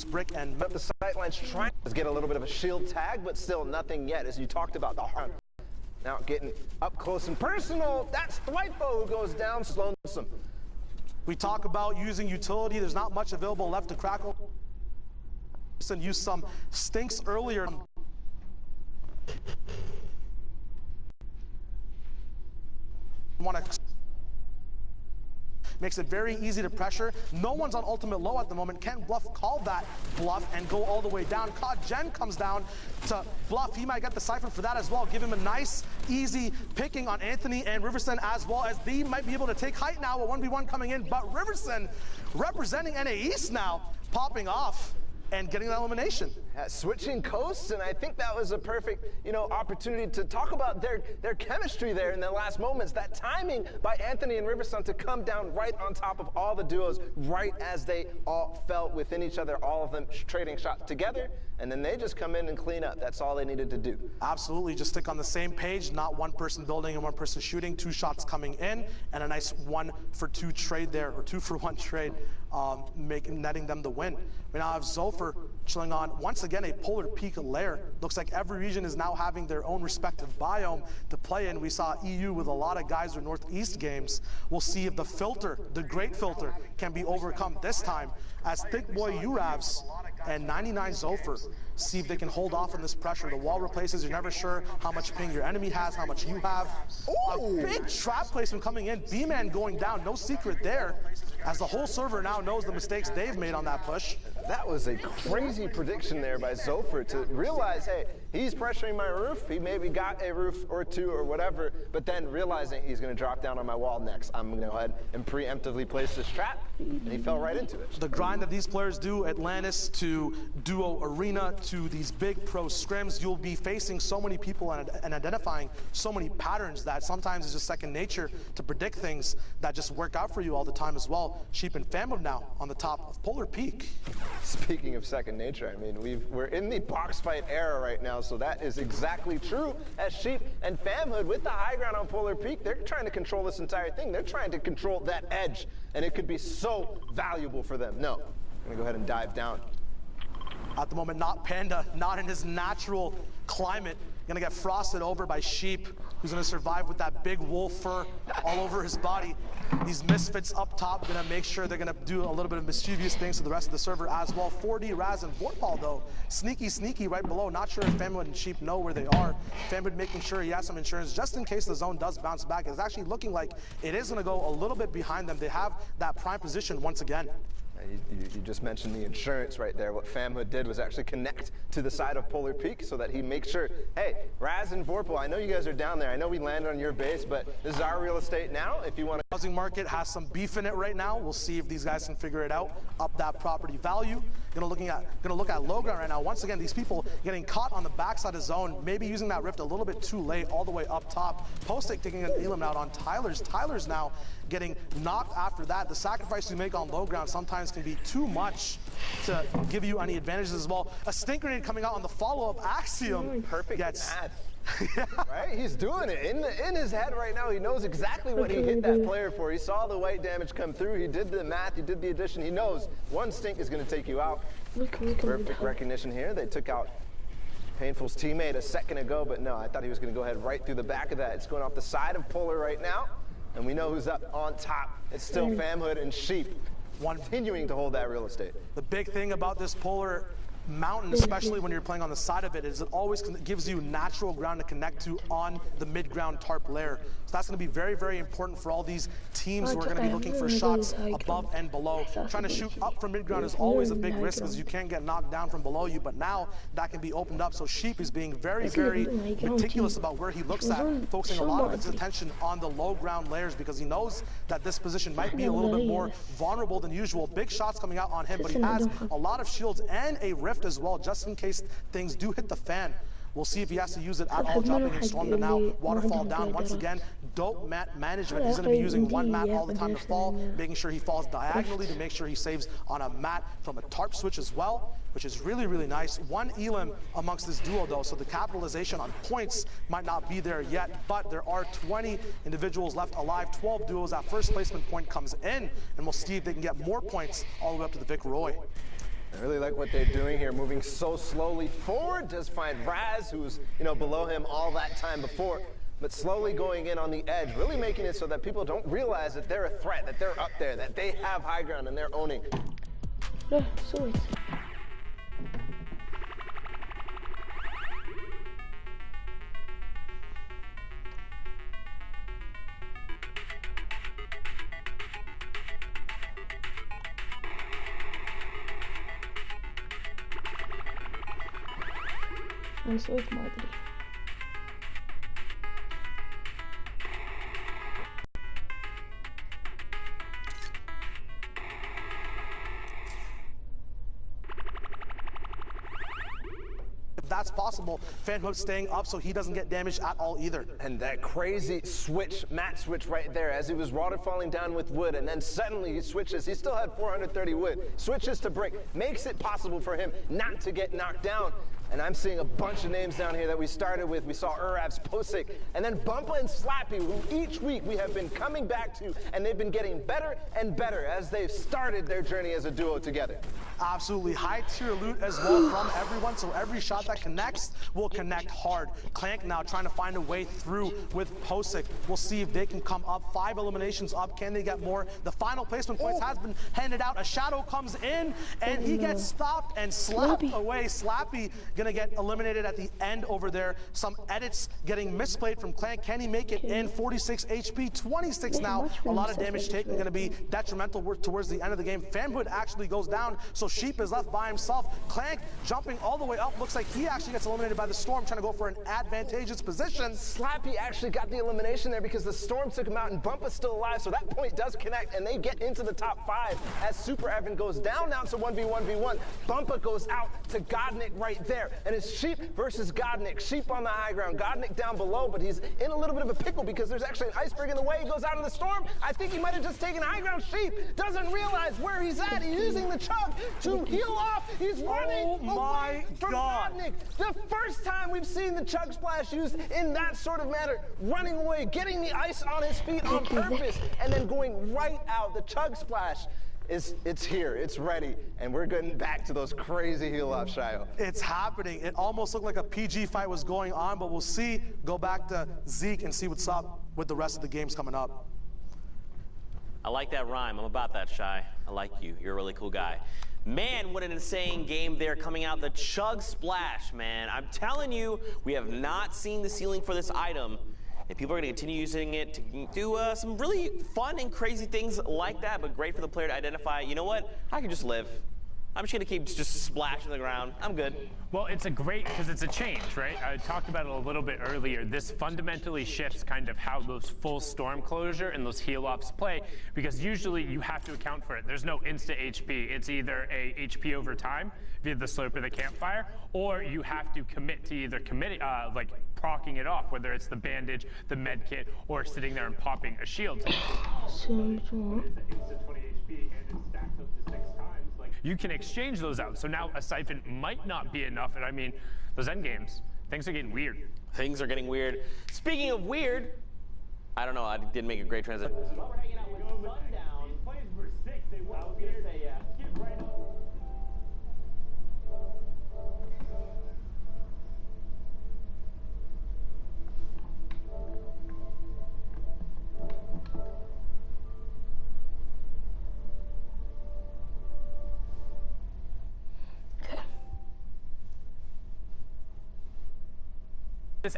Brick and up the sidelines trying to get a little bit of a shield tag, but still nothing yet, as you talked about the harm. Now getting up close and personal, that's Dwipo who goes down slow. We talk about using utility. There's not much available left to crackle. And use some stinks earlier. Makes it very easy to pressure. No one's on ultimate low at the moment. Can Bluff call that bluff and go all the way down? Jen comes down to Bluff. He might get the Cypher for that as well. Give him a nice, easy picking on Anthony and Riverson, as well as they might be able to take height now. A 1v1 coming in, but Riverson representing NA East now, popping off and getting that elimination. Switching coasts, and I think that was a perfect, opportunity to talk about their chemistry there in the last moments. That timing by Anthony and Riverson to come down right on top of all the duos, right as they all felt within each other, all of them trading shots together, and then they just come in and clean up. That's all they needed to do. Absolutely, just stick on the same page, not one person building and one person shooting, 2 shots coming in, and a nice 1-for-2 trade there, or 2-for-1 trade, netting them the win. We now have Zofer chilling on, once again, a Polar Peak lair. Looks like every region is now having their own respective biome to play in. We saw EU with a lot of guys in Northeast games. We'll see if the filter, the great filter, can be overcome this time, as Thick Boy Uravs and 99 Zofer see if they can hold off on this pressure. The wall replaces, you're never sure how much ping your enemy has, how much you have. Ooh. A big trap placement coming in, B-Man going down, no secret there, as the whole server now knows the mistakes they've made on that push. That was a crazy prediction there by Zofer to realize, hey, he's pressuring my roof, he maybe got a roof or 2 or whatever, but then realizing he's going to drop down on my wall next, I'm going to go ahead and preemptively place this trap, and he fell right into it. The grind that these players do, Atlantis to Duo Arena to these big pro scrims, you'll be facing so many people and identifying so many patterns that sometimes it's just second nature to predict things that just work out for you all the time as well. Sheep and Family now on the top of Polar Peak. Speaking of second nature, I mean, we're in the box fight era right now, so that is exactly true. As Sheep and Famhood with the high ground on Polar Peak, they're trying to control this entire thing. They're trying to control that edge, and it could be so valuable for them. No, I'm gonna go ahead and dive down. At the moment, not Panda, not in his natural climate. Gonna get frosted over by Sheep, who's gonna survive with that big wool fur all over his body. These misfits up top gonna make sure they're gonna do a little bit of mischievous things to the rest of the server as well. 4D, Raz, and Vorpal though, sneaky right below. Not sure if Famwood and Sheep know where they are. Famwood making sure he has some insurance just in case the zone does bounce back. It's actually looking like it is gonna go a little bit behind them. They have that prime position once again. You just mentioned the insurance right there. What Famhood did was actually connect to the side of Polar Peak so that he makes sure, hey, Raz and Vorpal, I know you guys are down there. I know we landed on your base, but this is our real estate now. If you want to... Housing market has some beef in it right now. We'll see if these guys can figure it out, up that property value. Gonna look at low ground right now. Once again, these people getting caught on the backside of zone, maybe using that rift a little bit too late, all the way up top. Postic taking an elim out on Tyler's. Tyler's now getting knocked after that. The sacrifice you make on low ground sometimes can be too much to give you any advantages as well. A stink grenade coming out on the follow-up. Axiom perfect gets... Yeah. Right? He's doing it in his head right now. He knows exactly what he hit that player for. He saw the white damage come through. He did the math. He did the addition. He knows one stink is going to take you out. Perfect recognition here. They took out Painful's teammate a second ago, but no, I thought he was going to go ahead right through the back of that. It's going off the side of Polar right now, and we know who's up on top. It's still Famhood and Sheep continuing to hold that real estate. The big thing about this Polar mountain, especially when you're playing on the side of it, is it always gives you natural ground to connect to on the mid-ground tarp layer. So that's going to be very important for all these teams who are going to be looking for shots above and below. Trying to shoot up from mid-ground is always a big risk because you can't get knocked down from below you, but now that can be opened up. So Sheep is being very meticulous about where he looks at, focusing a lot of his attention on the low ground layers because he knows that this position might be a little bit more vulnerable than usual. Big shots coming out on him, but he has a lot of shields and a rift as well, just in case things do hit the fan. We'll see if he has to use it at all, dropping in Storm to now waterfall down once again. Dope mat management. He's going to be using one mat all the time to fall, making sure he falls diagonally to make sure he saves on a mat from a tarp switch as well, which is really nice. One elim amongst this duo though, so the capitalization on points might not be there yet, but there are 20 individuals left alive, 12 duos. That first placement point comes in, and we'll see if they can get more points all the way up to the Vic Roy. I really like what they're doing here, moving so slowly forward. Does find Raz, who's, you know, below him all that time before, but slowly going in on the edge, really making it so that people don't realize that they're a threat, that they're up there, that they have high ground and they're owning. لا سويت أنا سويت ما أدري. If that's possible, Fanhood staying up so he doesn't get damaged at all either. And that crazy switch, mat switch right there, as he was waterfalling down with wood, and then suddenly he switches. He still had 430 wood. Switches to brick, makes it possible for him not to get knocked down. And I'm seeing a bunch of names down here that we started with. We saw Urav's Posick, and then Bumpa and Slappy, who each week we have been coming back to, and they've been getting better and better as they've started their journey as a duo together. Absolutely. High tier loot as well from everyone, so every shot that connects will connect hard. Clank now trying to find a way through with Posick. We'll see if they can come up. 5 eliminations up. Can they get more? The final placement points has been handed out. A shadow comes in, and he gets stopped and slapped away. Slappy gonna get eliminated at the end over there. Some edits getting misplayed from Clank. Can he make it in? 46 HP, 26 now. A lot of damage taken, gonna be detrimental towards the end of the game. Fanhood actually goes down, so Sheep is left by himself. Clank jumping all the way up. Looks like he actually gets eliminated by the Storm, trying to go for an advantageous position. Slappy actually got the elimination there because the Storm took him out, and Bumpa's still alive, so that point does connect, and they get into the top 5 as Super Evan goes down now to 1v1v1. Bumpa goes out to Godnik right there, and it's Sheep versus Godnik. Sheep on the high ground, Godnik down below, but he's in a little bit of a pickle because there's actually an iceberg in the way. He goes out of the Storm. I think he might have just taken high ground. Sheep doesn't realize where he's at. He's using the chug to heal off. He's running away from Godnik. The first time we've seen the chug splash used in that sort of manner. Running away, getting the ice on his feet on purpose, and then going right out. The chug splash it's here, it's ready, and we're getting back to those crazy heal-offs, Shayo. It's happening. It almost looked like a PG fight was going on, but we'll see. Go back to Zeke and see what's up with the rest of the games coming up. I like that rhyme. I'm about that, Shy. I like you. You're a really cool guy. Man, what an insane game there coming out. The Chug Splash, man. I'm telling you, we have not seen the ceiling for this item. And people are going to continue using it to do some really fun and crazy things like that, but great for the player to identify, you know what, I can just live. I'm just going to keep just splashing the ground. I'm good. Well, it's a great, because it's a change, right? I talked about it a little bit earlier. This fundamentally shifts kind of how those full storm closure and those heal-offs play, because usually you have to account for it. There's no insta HP. It's either a HP over time via the slope of the campfire, or you have to commit to either like proccing it off, whether it's the bandage, the med kit, or sitting there and popping a shield. You can exchange those out. So now a siphon might not be enough. And I mean, those end games, things are getting weird. Things are getting weird. Speaking of weird, I don't know, I didn't make a great transition. We're hanging out with Sundown. These plays were sick. They were weird. Say, yeah. Get right up.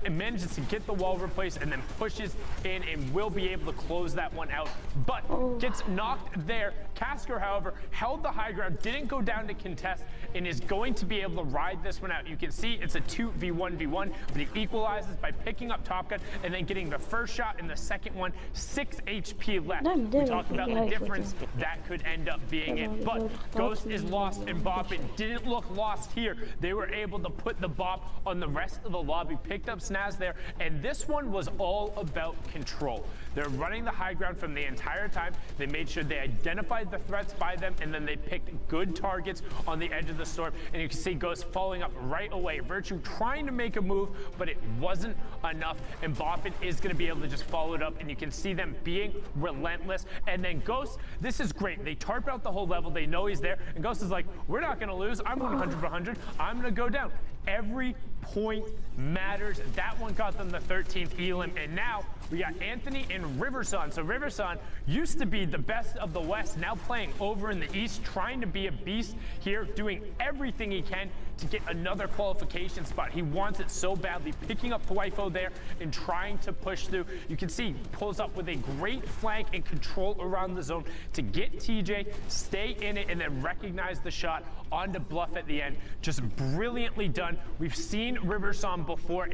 And manages to get the wall replaced and then pushes in and will be able to close that one out, but gets knocked there. Casker, however, held the high ground, didn't go down to contest, and is going to be able to ride this one out. You can see it's a 2v1v1, but he equalizes by picking up Top Gun and then getting the first shot in the second one. 6 HP left. We talked about the difference that could end up being it, but Ghost is lost and Bop it didn't look lost here. They were able to put the Bop on the rest of the lobby, picked up Snaz there, and this one was all about control. They're running the high ground from the entire time. They made sure they identified the threats by them, and then they picked good targets on the edge of the storm. And you can see Ghost following up right away. Virtue trying to make a move, but it wasn't enough. And Boffin is going to be able to just follow it up, and you can see them being relentless. And then Ghost, this is great. They tarp out the whole level. They know he's there. And Ghost is like, we're not going to lose. I'm 100 for 100. I'm going to go down. Every point matters. That one got them the 13th elim, and now we got Anthony and Riverson. So Riverson used to be the best of the West, now playing over in the East, trying to be a beast here, doing everything he can to get another qualification spot. He wants it so badly, picking up Huayfo there and trying to push through. You can see he pulls up with a great flank and control around the zone to get TJ, stay in it, and then recognize the shot onto Bluff at the end. Just brilliantly done. We've seen Riverson before.